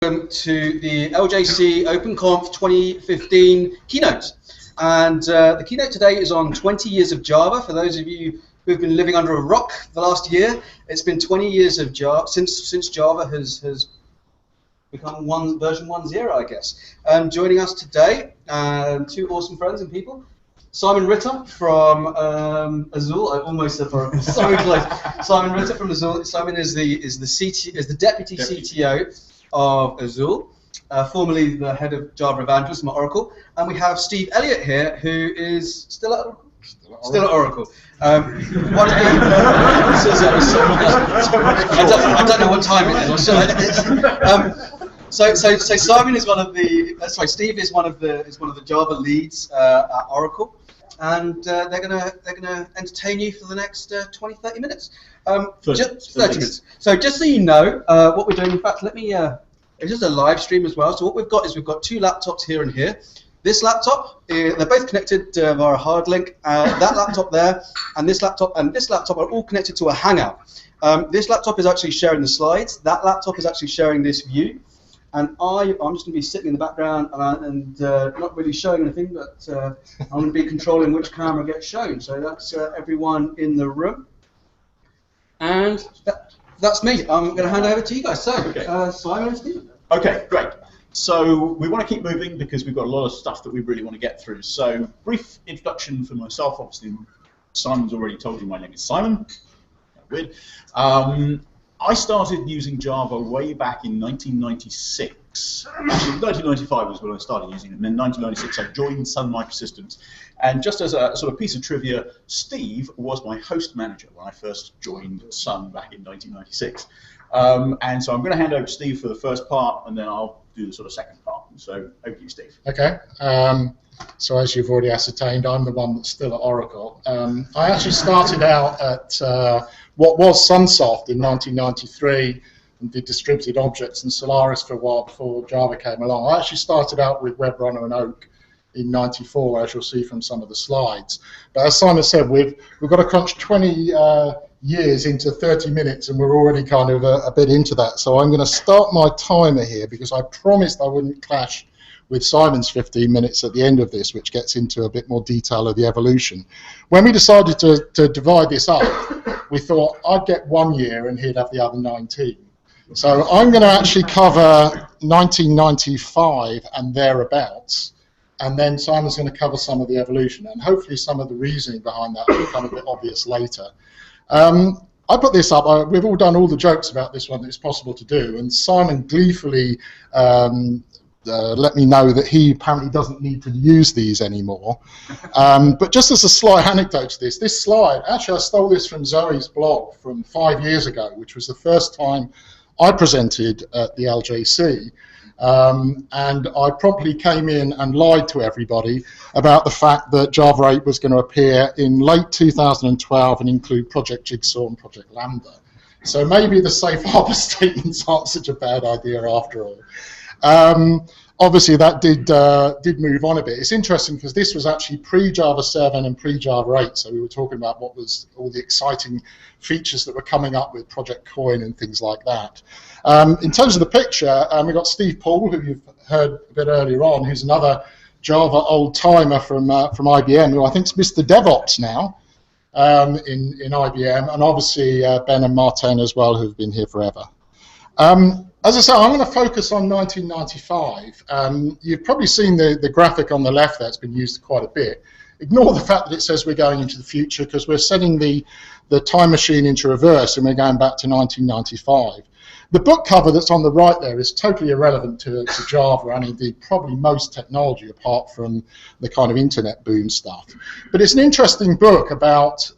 welcome to the LJC OpenConf 2015 keynote. And the keynote today is on 20 years of Java. For those of you who've been living under a rock the last year, it's been 20 years of Java since Java has become version 1.0, I guess. Joining us today, two awesome friends and people. Simon Ritter from Azul. I almost said Oracle. So close. Simon Ritter from Azul. Simon is the deputy CTO of Azul, formerly the head of Java evangelism at Oracle. And we have Steve Elliott here, who is still at Oracle. Still at Oracle. I don't know what time it is. So Simon is one of the. Steve is one of the Java leads at Oracle, and they're gonna entertain you for the next 20-30 minutes. 30 minutes. So just so you know what we're doing. In fact, let me. It's just a live stream as well. So what we've got is we've got two laptops here and here. This laptop, they're both connected via a hard link. That laptop there, and this laptop are all connected to a Hangout. This laptop is actually sharing the slides. That laptop is actually sharing this view. And I'm just going to be sitting in the background and not really showing anything, but I'm going to be controlling which camera gets shown. So that's everyone in the room. And that's me. I'm going to hand over to you guys. So, okay. Simon and Steve. Okay, great. So we want to keep moving because we've got a lot of stuff that we really want to get through. So brief introduction for myself. Obviously, Simon's already told you my name is Simon. Weird. I started using Java way back in 1996. Actually, 1995 was when I started using it, and then 1996 I joined Sun Microsystems. And just as a sort of piece of trivia, Steve was my host manager when I first joined Sun back in 1996. And so I'm going to hand over to Steve for the first part, and then I'll do the sort of second part. So over to you, Steve. Okay. So as you've already ascertained, I'm the one that's still at Oracle. I actually started out at what was Sunsoft in 1993 and did distributed objects and Solaris for a while before Java came along. I actually started out with WebRunner and Oak in 94, as you'll see from some of the slides. But as Simon said, we've got to crunch 20 years into 30 minutes, and we're already kind of a bit into that. So I'm going to start my timer here because I promised I wouldn't clash with Simon's 15 minutes at the end of this, which gets into a bit more detail of the evolution. When we decided to divide this up, we thought I'd get 1 year and he'd have the other 19. So I'm going to actually cover 1995 and thereabouts, and then Simon's going to cover some of the evolution, and hopefully some of the reasoning behind that will become a bit obvious later. I put this up, we've all done all the jokes about this one that it's possible to do, and Simon gleefully let me know that he apparently doesn't need to use these anymore. But just as a slight anecdote to this slide, actually I stole this from Zoe's blog from 5 years ago, which was the first time I presented at the LJC. And I promptly came in and lied to everybody about the fact that Java 8 was going to appear in late 2012 and include Project Jigsaw and Project Lambda. So maybe the safe harbor statements aren't such a bad idea after all. Obviously that did move on a bit. It's interesting because this was actually pre-Java 7 and pre-Java 8, so we were talking about what was all the exciting features that were coming up with Project Coin and things like that. In terms of the picture, we've got Steve Paul, who you've heard a bit earlier on, who's another Java old-timer from IBM, who I think is Mr. DevOps now in IBM, and obviously Ben and Martin as well, who've been here forever. As I say, I'm going to focus on 1995. You've probably seen the graphic on the left there. It's been used quite a bit. Ignore the fact that it says we're going into the future because we're setting the time machine into reverse and we're going back to 1995. The book cover that's on the right there is totally irrelevant to Java and indeed probably most technology apart from the kind of internet boom stuff. But it's an interesting book about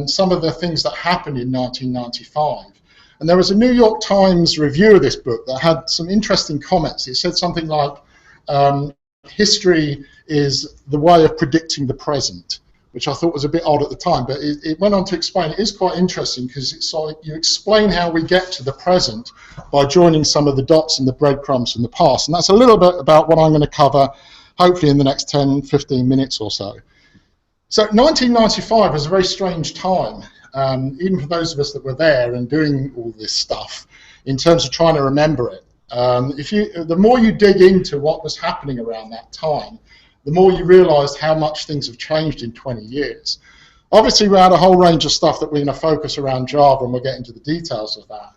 some of the things that happened in 1995. And there was a New York Times review of this book that had some interesting comments. It said something like, history is the way of predicting the present, which I thought was a bit odd at the time, but it went on to explain, it is quite interesting because it's like you explain how we get to the present by joining some of the dots and the breadcrumbs from the past. And that's a little bit about what I'm going to cover, hopefully in the next 10, 15 minutes or so. So 1995 was a very strange time. Even for those of us that were there and doing all this stuff, in terms of trying to remember it. The more you dig into what was happening around that time, the more you realised how much things have changed in 20 years. Obviously, we had a whole range of stuff that we're going to focus around Java, and we'll get into the details of that.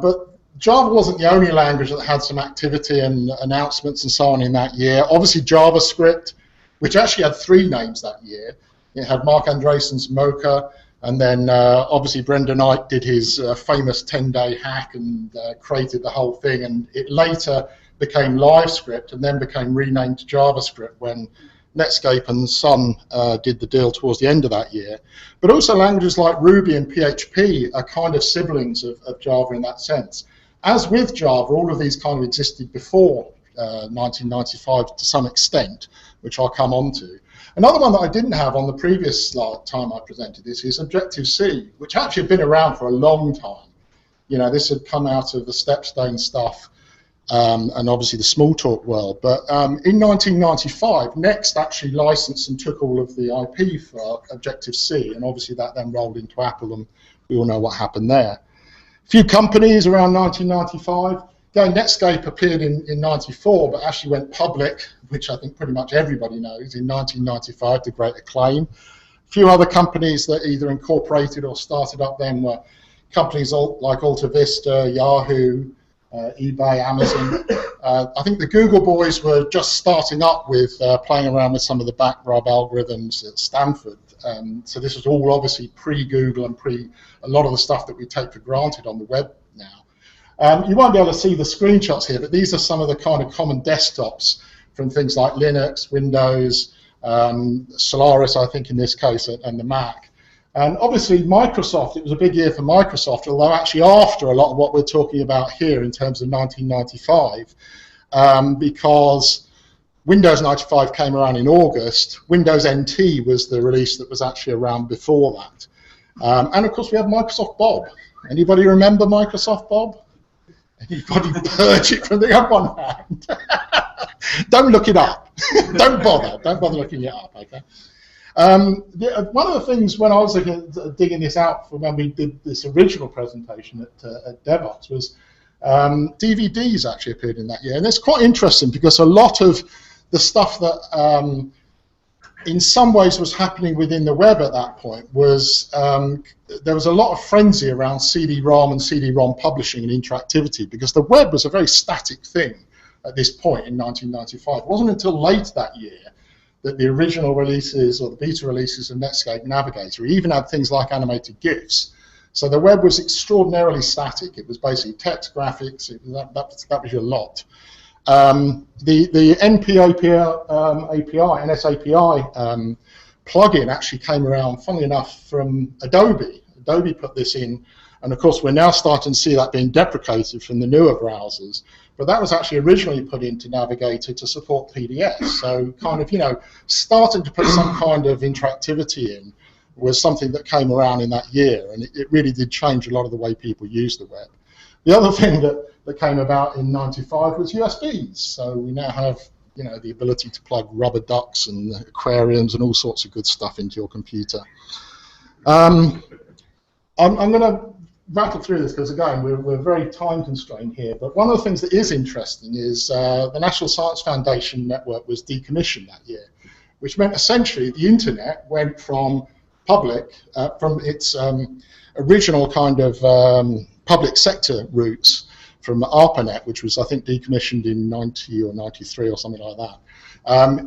But Java wasn't the only language that had some activity and announcements and so on in that year. Obviously, JavaScript, which actually had 3 names that year. It had Mark Andreessen's Mocha, and then obviously Brendan Knight did his famous 10-day hack and created the whole thing, and it later became LiveScript and then became renamed to JavaScript when Netscape and Sun did the deal towards the end of that year. But also languages like Ruby and PHP are kind of siblings of Java in that sense. As with Java, all of these kind of existed before 1995 to some extent, which I'll come on to. Another one that I didn't have on the previous time I presented this is Objective-C, which actually had been around for a long time. You know, this had come out of the Stepstone stuff and obviously the Smalltalk world. But in 1995, Next actually licensed and took all of the IP for Objective-C, and obviously that then rolled into Apple, and we all know what happened there. A few companies around 1995. Again, Netscape appeared in 94, but actually went public, which I think pretty much everybody knows, in 1995 to great acclaim. A few other companies that either incorporated or started up then were companies like Alta Vista, Yahoo, eBay, Amazon. I think the Google boys were just starting up with playing around with some of the backrub algorithms at Stanford. So this was all obviously pre-Google and a lot of the stuff that we take for granted on the web now. You won't be able to see the screenshots here, but these are some of the kind of common desktops from things like Linux, Windows, Solaris, I think in this case, and the Mac. And obviously Microsoft, it was a big year for Microsoft, although actually after a lot of what we're talking about here in terms of 1995, because Windows 95 came around in August, Windows NT was the release that was actually around before that. And of course we have Microsoft Bob. Anybody remember Microsoft Bob? Anybody purge it from the up one hand? Don't look it up. Don't bother looking it up, okay? One of the things when I was digging this out for when we did this original presentation at DevOps was DVDs actually appeared in that year. And it's quite interesting because a lot of the stuff that in some ways was happening within the web at that point was there was a lot of frenzy around CD-ROM and CD-ROM publishing and interactivity because the web was a very static thing at this point in 1995. It wasn't until late that year that the original releases or the beta releases of Netscape Navigator even had things like animated GIFs. So the web was extraordinarily static. It was basically text, graphics. That was your lot. The NSAPI plugin actually came around, funnily enough, from Adobe. Adobe put this in, and of course we're now starting to see that being deprecated from the newer browsers. But that was actually originally put into Navigator to support PDFs. So kind of, you know, starting to put some kind of interactivity in was something that came around in that year, and it really did change a lot of the way people use the web. The other thing that came about in 95 was USBs. So we now have, you know, the ability to plug rubber ducks and aquariums and all sorts of good stuff into your computer. I'm going to rattle through this because, again, we're very time constrained here. But one of the things that is interesting is the National Science Foundation network was decommissioned that year, which meant essentially the internet went from public, from its original kind of public sector roots, from ARPANET, which was, I think, decommissioned in 90 or 93 or something like that,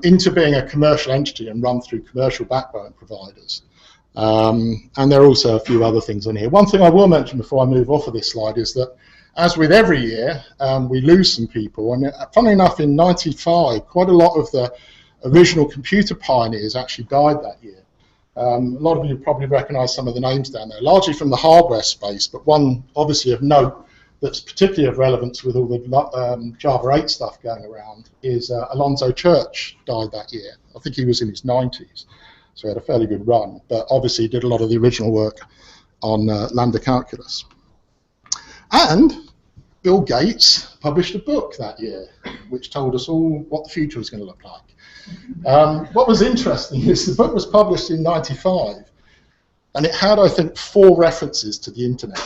into being a commercial entity and run through commercial backbone providers. And there are also a few other things on here. One thing I will mention before I move off of this slide is that, as with every year, we lose some people. And funnily enough, in 95, quite a lot of the original computer pioneers actually died that year. A lot of you probably recognise some of the names down there, largely from the hardware space, but one obviously of note that's particularly of relevance with all the Java 8 stuff going around is Alonzo Church died that year. I think he was in his 90s, so he had a fairly good run, but obviously did a lot of the original work on Lambda Calculus. And Bill Gates published a book that year, which told us all what the future was going to look like. What was interesting is the book was published in 95, and it had, I think, 4 references to the internet.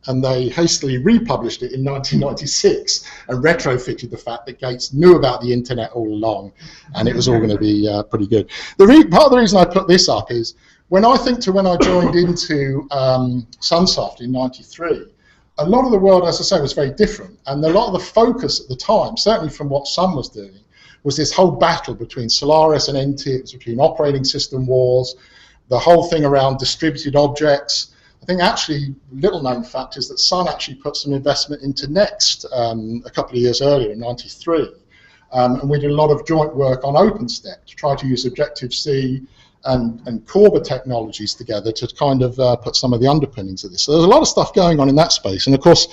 and they hastily republished it in 1996 and retrofitted the fact that Gates knew about the internet all along, and it was all going to be pretty good. Part of the reason I put this up is when I joined into Sunsoft in '93, a lot of the world, as I say, was very different, and a lot of the focus at the time, certainly from what Sun was doing, was this whole battle between Solaris and NT. It was between operating system wars, the whole thing around distributed objects. I think actually little known fact is that Sun actually put some investment into Next a couple of years earlier in '93, and we did a lot of joint work on OpenStack to try to use Objective-C and Corba technologies together to kind of put some of the underpinnings of this. So there's a lot of stuff going on in that space. And of course,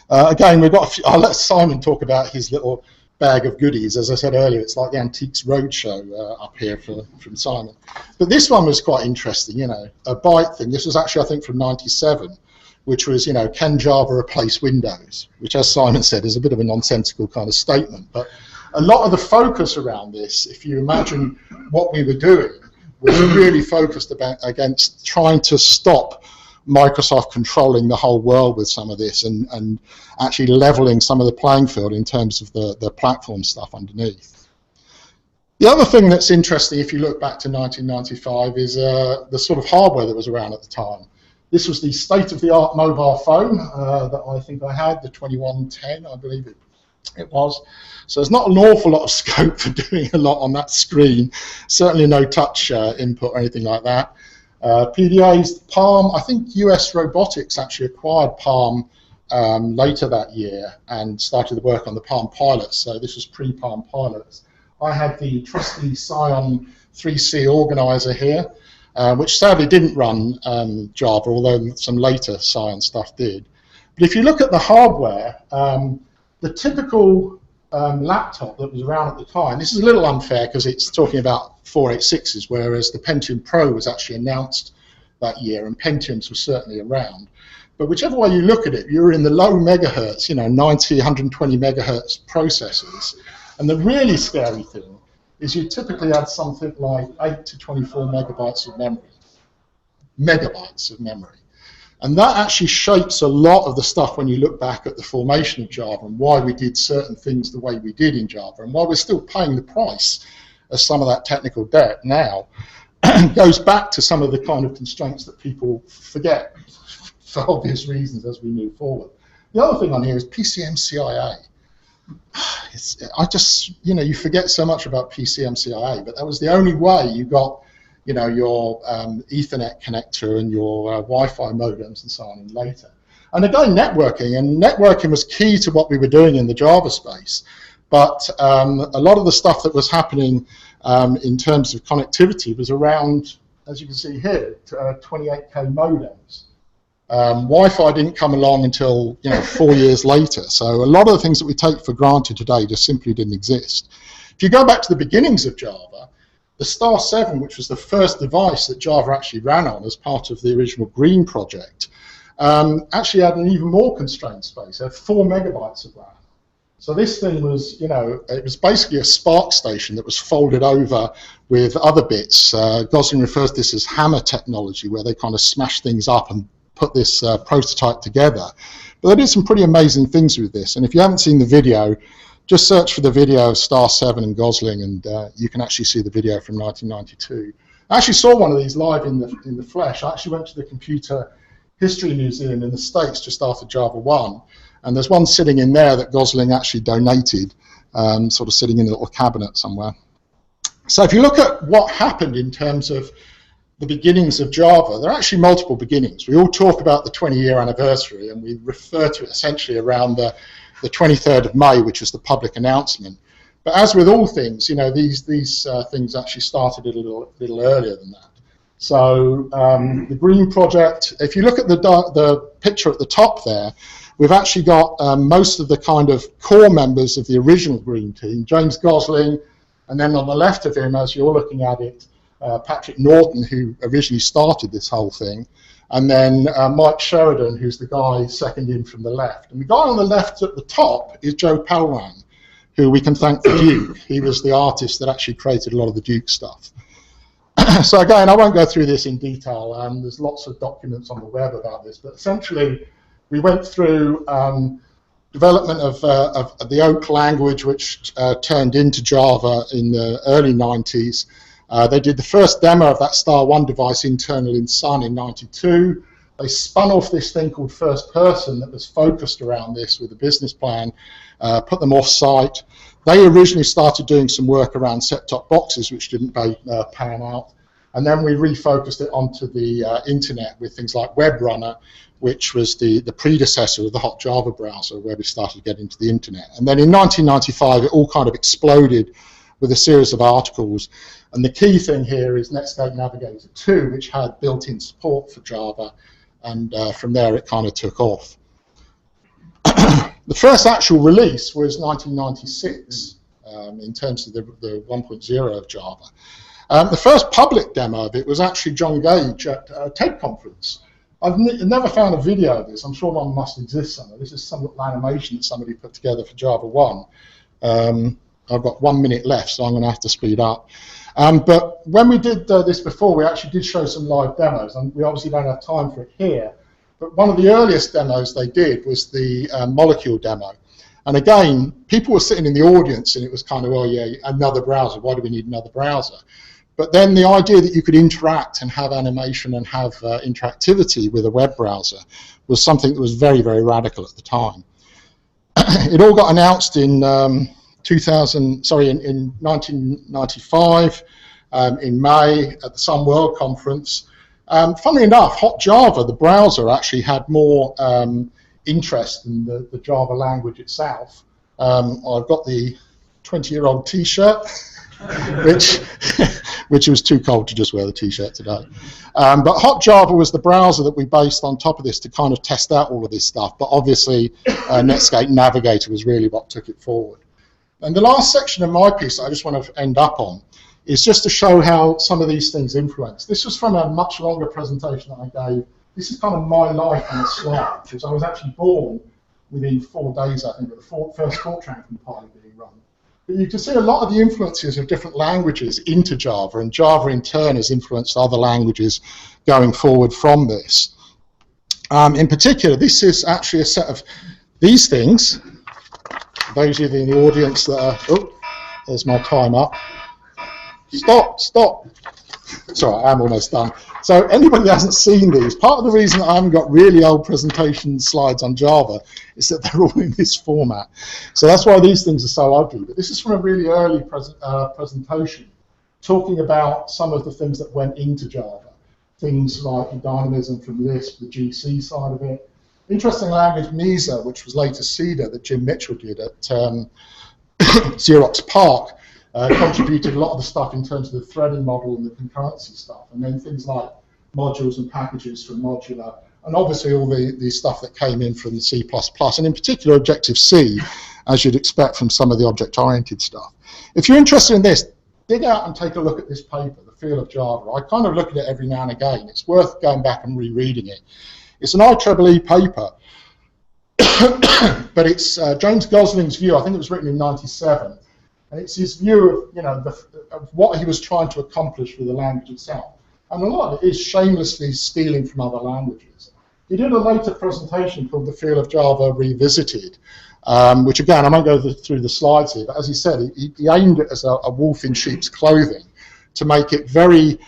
again, we've got I'll let Simon talk about his little bag of goodies. As I said earlier, it's like the Antiques Roadshow up here from Simon. But this one was quite interesting, you know, a byte thing. This was actually, I think, from '97, which was, you know, can Java replace Windows? Which, as Simon said, is a bit of a nonsensical kind of statement. But a lot of the focus around this, if you imagine what we were doing, was really focused against trying to stop Microsoft controlling the whole world with some of this and actually leveling some of the playing field in terms of the platform stuff underneath. The other thing that's interesting, if you look back to 1995, is the sort of hardware that was around at the time. This was the state-of-the-art mobile phone that I think I had, the 2110, I believe it was. So there's not an awful lot of scope for doing a lot on that screen. Certainly no touch input or anything like that. PDAs, Palm, I think US Robotics actually acquired Palm later that year and started the work on the Palm Pilots. So this was pre-Palm Pilots. I had the trusty Scion 3C organizer here, which sadly didn't run Java, although some later Scion stuff did. But if you look at the hardware, the typical laptop that was around at the time, this is a little unfair because it's talking about 486s, whereas the Pentium Pro was actually announced that year, and Pentiums were certainly around. But whichever way you look at it, you're in the low megahertz, you know, 90, 120 megahertz processors. And the really scary thing is you typically had something like 8 to 24 megabytes of memory. Megabytes of memory. And that actually shapes a lot of the stuff when you look back at the formation of Java and why we did certain things the way we did in Java and why we're still paying the price of some of that technical debt now. Goes back to some of the kind of constraints that people forget for obvious reasons as we move forward. The other thing on here is PCM-CIA. I just, you know, you forget so much about PCM-CIA, but that was the only way you got, you know, your Ethernet connector and your Wi-Fi modems and so on and later. And again, networking was key to what we were doing in the Java space. But a lot of the stuff that was happening in terms of connectivity was around, as you can see here, 28K modems. Wi-Fi didn't come along until, you know, 4 years later. So a lot of the things that we take for granted today just simply didn't exist. If you go back to the beginnings of Java, the Star 7, which was the first device that Java actually ran on as part of the original Green project, actually had an even more constrained space. It had 4 megabytes of RAM. So this thing was, you know, it was basically a Spark station that was folded over with other bits. Gosling refers to this as hammer technology, where they kind of smash things up and put this prototype together. But they did some pretty amazing things with this. And if you haven't seen the video, just search for the video of Star 7 and Gosling, and you can actually see the video from 1992. I actually saw one of these live in the flesh. I actually went to the Computer History Museum in the States just after JavaOne, and there's one sitting in there that Gosling actually donated, sort of sitting in a little cabinet somewhere. So if you look at what happened in terms of the beginnings of Java, there are actually multiple beginnings. We all talk about the 20-year anniversary, and we refer to it essentially around the 23rd of May, which was the public announcement. But as with all things, you know, these things actually started a little earlier than that. So the Green project, if you look at the picture at the top there, we've actually got most of the kind of core members of the original Green team, James Gosling, and then on the left of him, as you're looking at it, Patrick Norton, who originally started this whole thing, and then Mike Sheridan, who's the guy second in from the left. And the guy on the left at the top is Joe Pelwan, who we can thank for Duke. He was the artist that actually created a lot of the Duke stuff. So again, I won't go through this in detail. There's lots of documents on the web about this, but essentially we went through development of the Oak language, which turned into Java in the early 90s. They did the first demo of that Star 1 device internal in Sun in 92. They spun off this thing called First Person that was focused around this with a business plan, put them off-site. They originally started doing some work around set-top boxes, which didn't pan out. And then we refocused it onto the internet with things like WebRunner, which was the predecessor of the hot Java browser, where we started to get into the internet. And then in 1995, it all kind of exploded with a series of articles. And the key thing here is Netscape Navigator 2, which had built-in support for Java. And from there, it kind of took off. The first actual release was 1996 in terms of the 1.0 of Java. The first public demo of it was actually John Gage at a TED conference. I've never found a video of this. I'm sure one must exist somewhere. This is some little animation that somebody put together for JavaOne. I've got 1 minute left, so I'm going to have to speed up. But when we did this before, we actually did show some live demos, and we obviously don't have time for it here. But one of the earliest demos they did was the molecule demo. And again, people were sitting in the audience, and it was kind of, oh yeah, another browser. Why do we need another browser? But then the idea that you could interact and have animation and have interactivity with a web browser was something that was very, very radical at the time. It all got announced in 1995, in May at the Sun World Conference. Funnily enough, Hot Java, the browser, actually had more interest in the Java language itself. I've got the 20-year-old T-shirt, which was too cold to just wear the T-shirt today. But Hot Java was the browser that we based on top of this to kind of test out all of this stuff. But obviously, Netscape Navigator was really what took it forward. And the last section of my piece that I just want to end up on is just to show how some of these things influence. This was from a much longer presentation that I gave. This is kind of my life on a slide, because I was actually born within 4 days, I think, of the first Fortran compiler being run. But you can see a lot of the influences of different languages into Java, and Java in turn has influenced other languages going forward from this. In particular, this is actually a set of these things. Those of you in the audience that are, oh, there's my time up. Stop. Sorry, I'm almost done. So anybody that hasn't seen these, part of the reason that I haven't got really old presentation slides on Java is that they're all in this format. So that's why these things are so ugly. But this is from a really early presentation, talking about some of the things that went into Java. Things like the dynamism from Lisp, the GC side of it. Interesting language, Mesa, which was later Cedar, that Jim Mitchell did at Xerox PARC. Contributed a lot of the stuff in terms of the threading model and the concurrency stuff, and then things like modules and packages from Modular, and obviously all the stuff that came in from the C++, and in particular Objective-C, as you'd expect from some of the object-oriented stuff. If you're interested in this, dig out and take a look at this paper, The Feel of Java. I kind of look at it every now and again. It's worth going back and rereading it. It's an IEEE paper, but it's James Gosling's view. I think it was written in '97. And it's his view of, of what he was trying to accomplish with the language itself. And a lot of it is shamelessly stealing from other languages. He did a later presentation called The Feel of Java Revisited, which again, I won't go through the slides here, but as he said, he aimed it as a wolf in sheep's clothing to make it very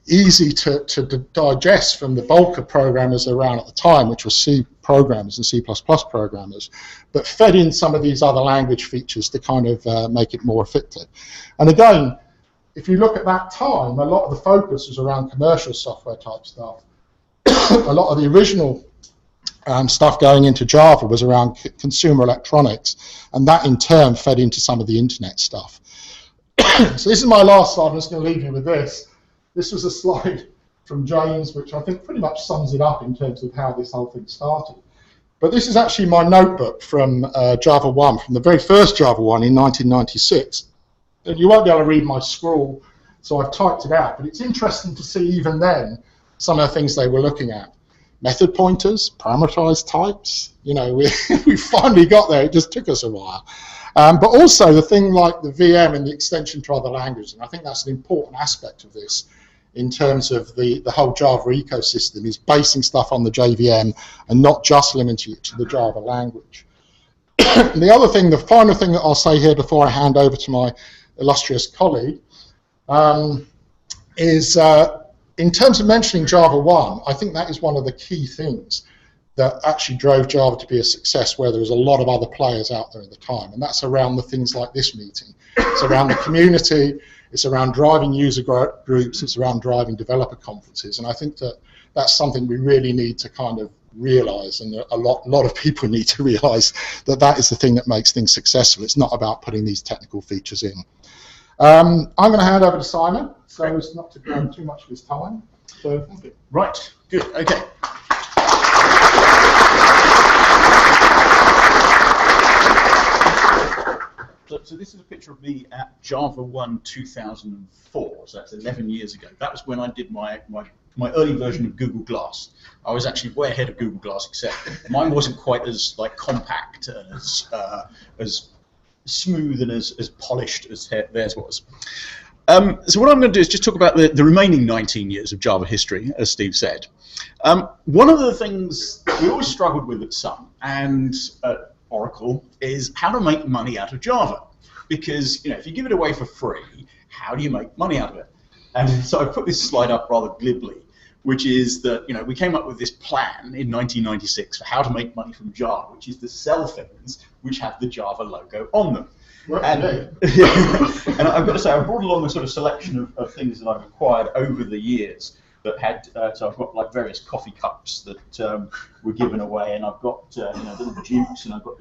easy to digest from the bulk of programmers around at the time, which was C programmers and C++ programmers, but fed in some of these other language features to kind of make it more effective. And again, if you look at that time, a lot of the focus was around commercial software type stuff. A lot of the original stuff going into Java was around consumer electronics, and that in turn fed into some of the internet stuff. So this is my last slide. I'm just going to leave you with this. This was a slide from James, which I think pretty much sums it up in terms of how this whole thing started. But this is actually my notebook from JavaOne, from the very first JavaOne in 1996. And you won't be able to read my scrawl, so I've typed it out. But it's interesting to see even then some of the things they were looking at. Method pointers, parameterized types. We finally got there. It just took us a while. But also the thing like the VM and the extension to other languages, and I think that's an important aspect of this, in terms of the whole Java ecosystem is basing stuff on the JVM and not just limiting it to the Java language. The other thing, the final thing that I'll say here before I hand over to my illustrious colleague, is in terms of mentioning JavaOne, I think that is one of the key things that actually drove Java to be a success, where there was a lot of other players out there at the time, and that's around the things like this meeting. It's around the community, it's around driving user groups, it's around driving developer conferences, and I think that that's something we really need to kind of realize, and a lot of people need to realize that that is the thing that makes things successful. It's not about putting these technical features in. I'm going to hand over to Simon, so as not to grab too much of his time. So, thank you. Right, good, okay. So this is a picture of me at JavaOne 2004, so that's 11 years ago. That was when I did my early version of Google Glass. I was actually way ahead of Google Glass, except mine wasn't quite as compact and as smooth and as polished as theirs was. So what I'm going to do is just talk about the remaining 19 years of Java history, as Steve said. One of the things we always struggled with at Sun and at Oracle is how to make money out of Java. Because if you give it away for free, how do you make money out of it? And so I put this slide up rather glibly, which is that we came up with this plan in 1996 for how to make money from Java, which is to sell things which have the Java logo on them. And I've got to say, I brought along a sort of selection of things that I've acquired over the years that had, so I've got like various coffee cups that were given away, and I've got little dukes, and I've got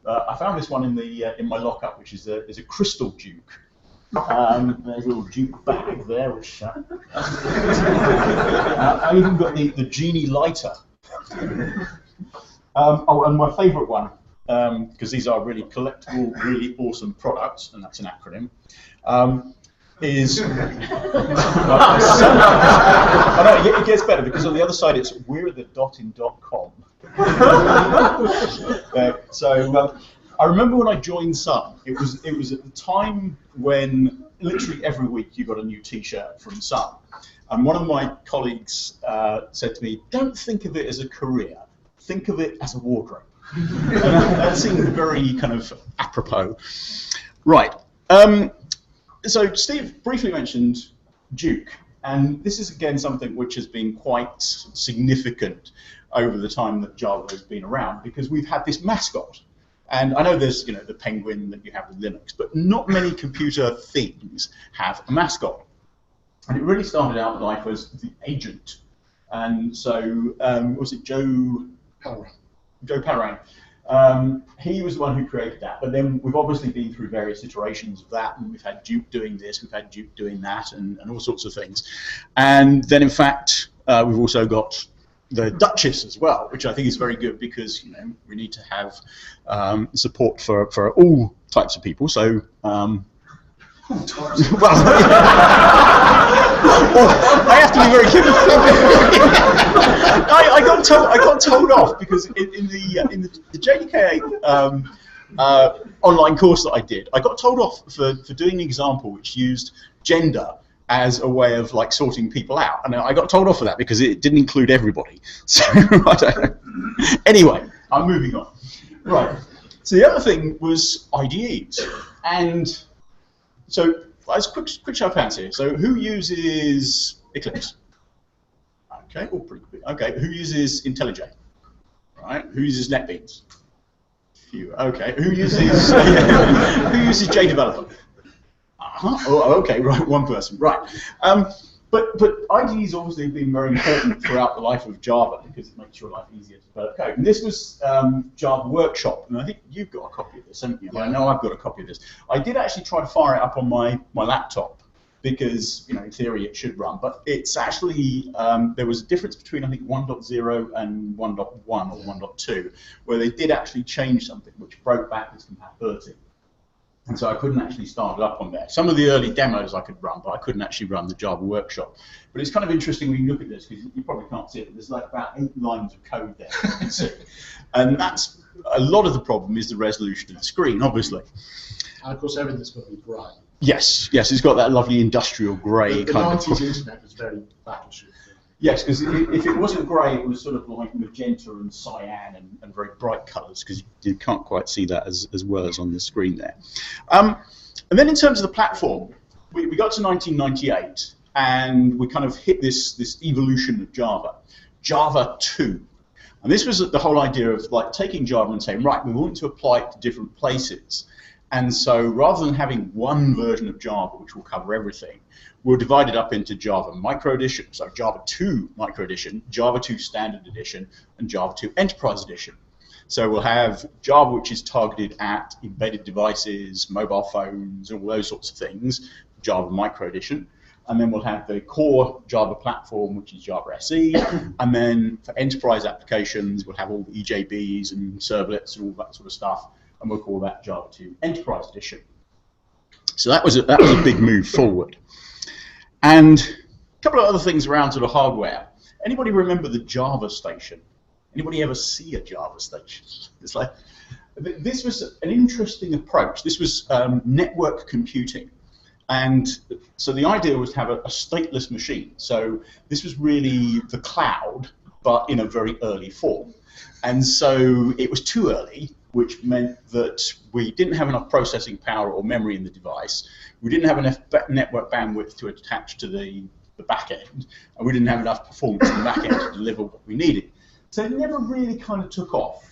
I found this one in my lockup, which is a crystal duke. There's a little duke bag there, which I even got the genie lighter. Oh, and my favourite one, because these are really collectible, really awesome products, and that's an acronym. Is I know it gets better, because on the other side it's we're.com. So I remember when I joined Sun, it was at the time when literally every week you got a new T-shirt from Sun, and one of my colleagues said to me, "Don't think of it as a career, think of it as a wardrobe." That seemed very kind of apropos. Right. So Steve briefly mentioned Duke, and this is again something which has been quite significant over the time that Java has been around, because we've had this mascot. And I know there's the penguin that you have with Linux, but not many computer things have a mascot. And it really started out life as the agent. And so was it Joe Palrain? He was the one who created that, but then we've obviously been through various iterations of that, and we've had Duke doing this, we've had Duke doing that, and all sorts of things. And then in fact, we've also got the Duchess as well, which I think is very good, because we need to have support for all types of people. So well, I have to be very careful. I got told off, because in the JDK online course that I did, I got told off for doing an example which used gender as a way of sorting people out, and I got told off for that because it didn't include everybody. So I don't know. Anyway, I'm moving on. Right. So the other thing was IDEs, and so let's quick show of hands here. So who uses Eclipse? Okay, all pretty good. Okay, who uses IntelliJ? Right. Who uses NetBeans? Few. Okay. Who uses JDeveloper? Oh, okay, right, one person, right. But IDEs obviously have been very important throughout the life of Java, because it makes your life easier to develop code. And this was Java Workshop, and I think you've got a copy of this, haven't you? Yeah. I know I've got a copy of this. I did actually try to fire it up on my laptop, because in theory it should run, but it's actually, there was a difference between I think 1.0 and 1.1 or 1.2, where they did actually change something which broke backwards compatibility. And so I couldn't actually start it up on there. Some of the early demos I could run, but I couldn't actually run the Java Workshop. But it's kind of interesting when you look at this, because you probably can't see it, but there's about 8 lines of code there you can see. And that's a lot of the problem is the resolution of the screen, obviously. And of course everything's got to be grey. Yes, it's got that lovely industrial grey kind of. The 90s internet was very battleship. Yes, because if it wasn't grey, it was sort of like magenta and cyan and very bright colours, because you can't quite see that as well as on the screen there. And then in terms of the platform, we got to 1998, and we kind of hit this evolution of Java, Java 2. And this was the whole idea of like taking Java and saying, right, we want to apply it to different places. And so rather than having one version of Java, which will cover everything, we'll divide it up into Java Micro Edition, so Java 2 Micro Edition, Java 2 Standard Edition, and Java 2 Enterprise Edition. So we'll have Java, which is targeted at embedded devices, mobile phones, all those sorts of things, Java Micro Edition. And then we'll have the core Java platform, which is Java SE. And then for enterprise applications, we'll have all the EJBs and servlets and all that sort of stuff. And we'll call that Java 2 Enterprise Edition. So that was a big move forward. And a couple of other things around sort of hardware. Anybody remember the Java station? Anybody ever see a Java station? It's like, this was an interesting approach. This was network computing. And so the idea was to have a stateless machine. So this was really the cloud, but in a very early form. And so it was too early, which meant that we didn't have enough processing power or memory in the device. We didn't have enough network bandwidth to attach to the back end, and we didn't have enough performance in the back end to deliver what we needed. So it never really kind of took off.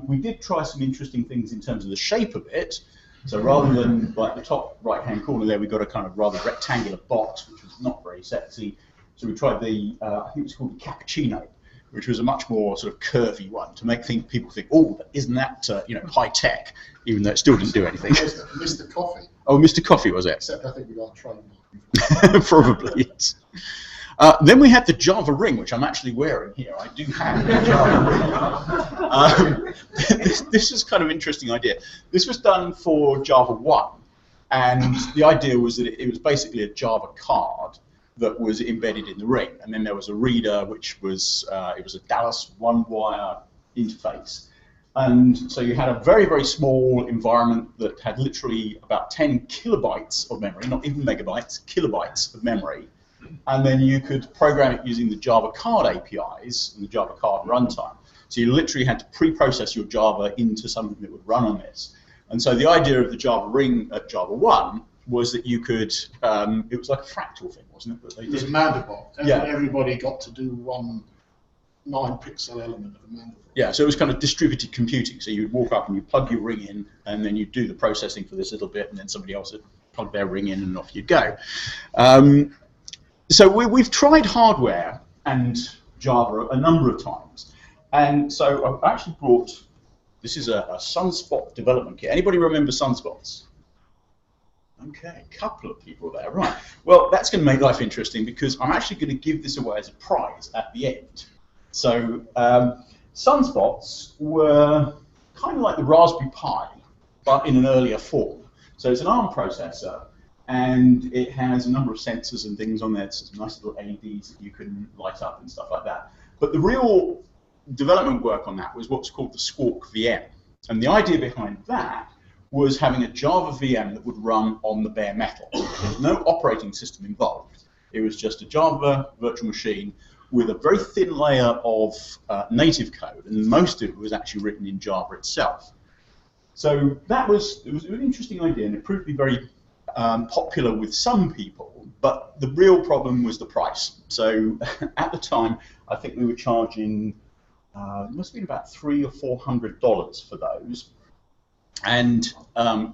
We did try some interesting things in terms of the shape of it. So rather than like the top right-hand corner there, we got a kind of rather rectangular box, which was not very sexy. So we tried the, I think it was called the Cappuccino, which was a much more sort of curvy one to make people think, oh, isn't that high tech, even though it still didn't do anything. Mr. Coffee. Oh, Mr. Coffee was it? Except I think we got trademark. Probably, yes. Then we had the Java Ring, which I'm actually wearing here. I do have the Java Ring. This is kind of an interesting idea. This was done for JavaOne, and the idea was that it was basically a Java card that was embedded in the ring, and then there was a reader, which was it was a Dallas one-wire interface. And so you had a very, very small environment that had literally about 10 kilobytes of memory, not even megabytes, kilobytes of memory. And then you could program it using the Java card APIs and the Java card runtime. So you literally had to pre-process your Java into something that would run on this. And so the idea of the Java Ring at JavaOne was that you could, it was like a fractal thing, wasn't it? It was a Mandelbrot. Yeah. Everybody got to do one 9-pixel element of a Mandelbrot. Yeah, so it was kind of distributed computing. So you'd walk up and you plug your ring in, and then you'd do the processing for this little bit, and then somebody else would plug their ring in, and off you'd go. So we've tried hardware and Java a number of times. And so I've actually brought, this is a Sunspot development kit. Anybody remember Sunspots? Okay, a couple of people there, right. Well, that's going to make life interesting because I'm actually going to give this away as a prize at the end. So Sunspots were kind of like the Raspberry Pi, but in an earlier form. So it's an ARM processor, and it has a number of sensors and things on there. It's some nice little LEDs that you can light up and stuff like that. But the real development work on that was what's called the Squawk VM. And the idea behind that was having a Java VM that would run on the bare metal. There's no operating system involved. It was just a Java virtual machine with a very thin layer of native code, and most of it was actually written in Java itself. So it was an interesting idea, and it proved to be very popular with some people, but the real problem was the price. So at the time, I think we were charging, it must have been about $300 or $400 for those. And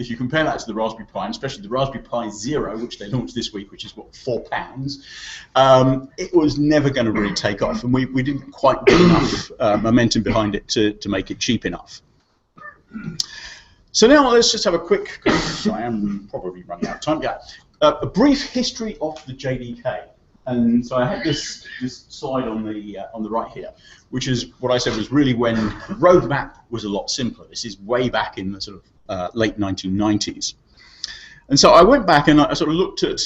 if you compare that to the Raspberry Pi, and especially the Raspberry Pi Zero, which they launched this week, which is what, £4, it was never going to really take off, and we didn't quite get enough momentum behind it to make it cheap enough. So now let's just have a quick, I am probably running out of time, yeah, a brief history of the JDK. And so I had this slide on the right here, which is what I said was really when the roadmap was a lot simpler. This is way back in the sort of late 1990s. And so I went back and I sort of looked at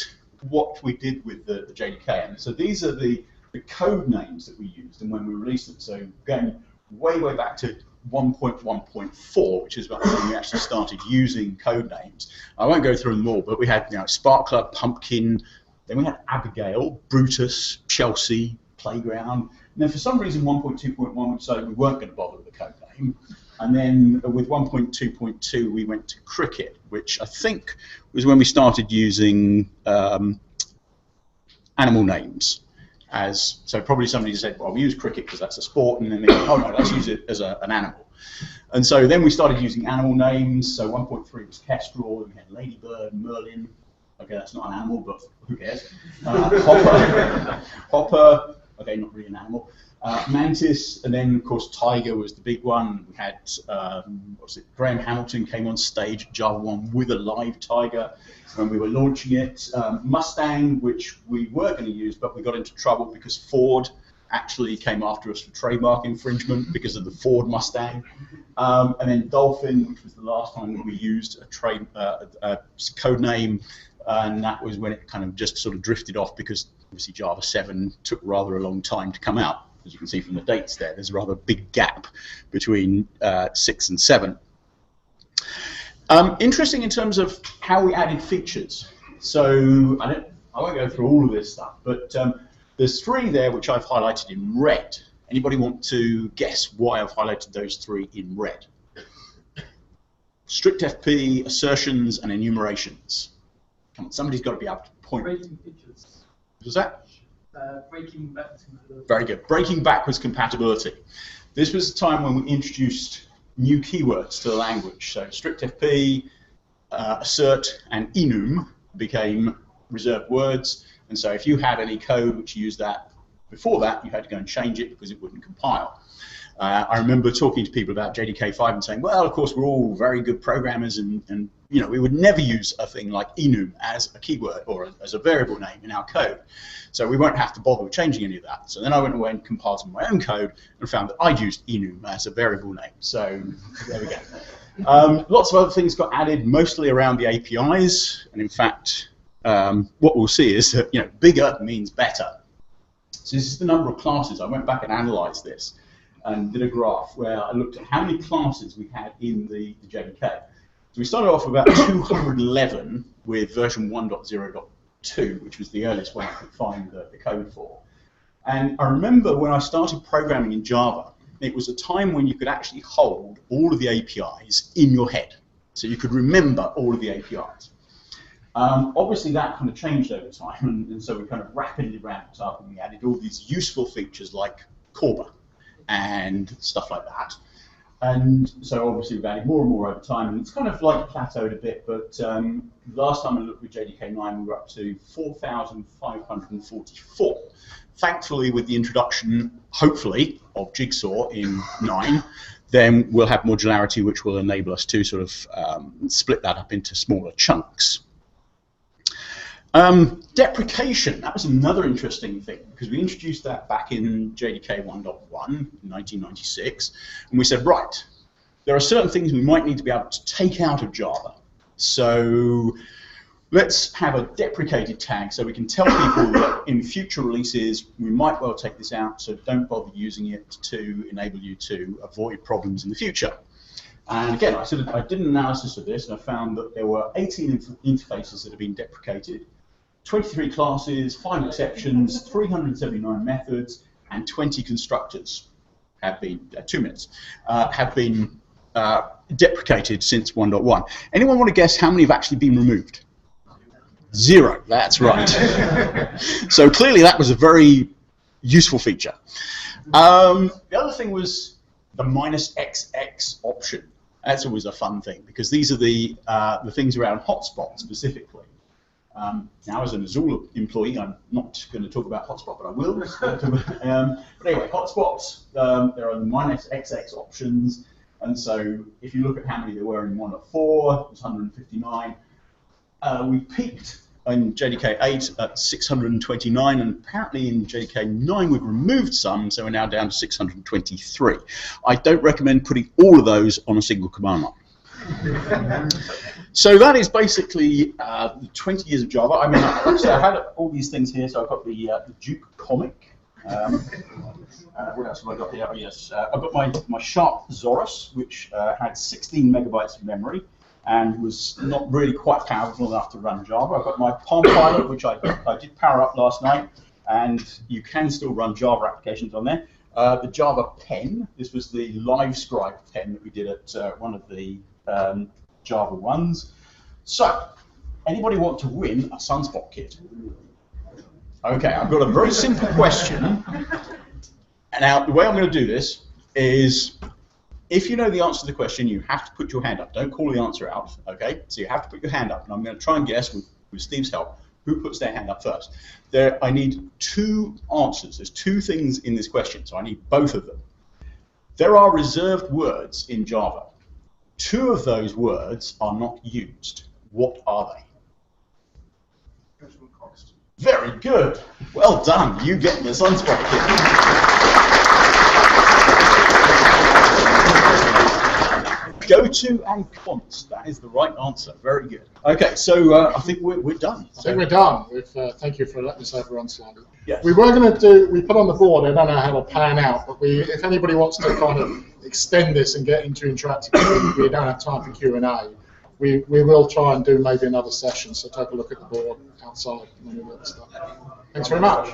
what we did with the JDK. And so these are the code names that we used and when we released them. So going way, way back to 1.1.4, which is about when we actually started using code names. I won't go through them all, but we had Sparkler, Pumpkin, then we had Abigail, Brutus, Chelsea, Playground. And then for some reason 1.2.1 we decided we weren't going to bother with the code name. And then with 1.2.2 we went to Cricket, which I think was when we started using animal names. So probably somebody said, well, we use cricket because that's a sport, and then they go, oh no, let's use it as an animal. And so then we started using animal names. So 1.3 was Kestrel, we had Ladybird, Merlin. Okay, that's not an animal, but who cares? Hopper, okay, not really an animal. Mantis, and then of course Tiger was the big one. We had Graham Hamilton came on stage at JavaOne with a live tiger when we were launching it. Mustang, which we were going to use, but we got into trouble because Ford actually came after us for trademark infringement because of the Ford Mustang. And then Dolphin, which was the last time that we used a code name, and that was when it kind of just sort of drifted off because obviously Java 7 took rather a long time to come out. As you can see from the dates there, there's a rather big gap between 6 and 7. Interesting in terms of how we added features. So I won't go through all of this stuff, but there's 3 there which I've highlighted in red. Anybody want to guess why I've highlighted those 3 in red? Strict FP, assertions, and enumerations. Come on, somebody's got to be able to point. Breaking features. What was that? Breaking backwards compatibility. Very good. Breaking backwards compatibility. This was the time when we introduced new keywords to the language. So strict FP, assert, and enum became reserved words. And so if you had any code which used that before that, you had to go and change it because it wouldn't compile. I remember talking to people about JDK5 and saying, well, of course, we're all very good programmers, and we would never use a thing like enum as a keyword or as a variable name in our code. So we won't have to bother with changing any of that. So then I went away and compiled some of my own code and found that I'd used enum as a variable name. So there we go. Lots of other things got added, mostly around the APIs. And in fact, what we'll see is that bigger means better. So this is the number of classes. I went back and analyzed this and did a graph where I looked at how many classes we had in the JDK. So we started off with about 211 with version 1.0.2, which was the earliest one I could find the code for. And I remember when I started programming in Java, it was a time when you could actually hold all of the APIs in your head. So you could remember all of the APIs. Obviously that kind of changed over time, and so we kind of rapidly ramped up and we added all these useful features like Corba and stuff like that. And so obviously we've added more and more over time, and it's kind of like plateaued a bit, but last time I looked with JDK 9 we were up to 4,544. Thankfully, with the introduction, hopefully, of Jigsaw in 9, then we'll have modularity which will enable us to sort of split that up into smaller chunks. Deprecation, that was another interesting thing, because we introduced that back in JDK 1.1 in 1996, and we said, right, there are certain things we might need to be able to take out of Java. So let's have a deprecated tag so we can tell people that in future releases we might well take this out, so don't bother using it to enable you to avoid problems in the future. And again, I did an analysis of this, and I found that there were 18 interfaces that have been deprecated, 23 classes, 5 exceptions, 379 methods, and 20 constructors have been, 2 minutes, have been deprecated since 1.1. Anyone want to guess how many have actually been removed? 0, that's right. So clearly that was a very useful feature. The other thing was the -XX option. That's always a fun thing, because these are the things around Hotspot specifically. Now, as an Azul employee, I'm not going to talk about Hotspot, but I will. But anyway, Hotspots, there are the -XX options, and so if you look at how many there were in 1.4, it was 159. We peaked in JDK 8 at 629, and apparently in JDK 9 we've removed some, so we're now down to 623. I don't recommend putting all of those on a single command line. So that is basically 20 years of Java. I mean, like I said, I had all these things here, so I've got the Duke comic, What else have I got here? Oh, yes, I've got my Sharp Zorus, which had 16 megabytes of memory and was not really quite powerful enough to run Java. I've got my Palm Pilot, which I did power up last night, and you can still run Java applications on there. The Java Pen, this was the LiveScribe pen that we did at one of the JavaOnes. So, anybody want to win a Sunspot kit? Okay, I've got a very simple question. Now, the way I'm going to do this is, if you know the answer to the question, you have to put your hand up. Don't call the answer out, okay? So you have to put your hand up, and I'm going to try and guess, with Steve's help, who puts their hand up first. I need two answers. There's two things in this question, so I need both of them. There are reserved words in Java. Two of those words are not used. What are they? Very good. Well done. You get the Sunspot kit. Go to and const. That is the right answer. Very good. Okay, so I think we're done. I think we're done. Thank you for letting us overrun slightly. Yes. We were going to do, we put on the board, I don't know how to pan out, but if anybody wants to kind of extend this and get into interactive, we don't have time for Q&A. We will try and do maybe another session, so take a look at the board outside and all that stuff. Thanks very much.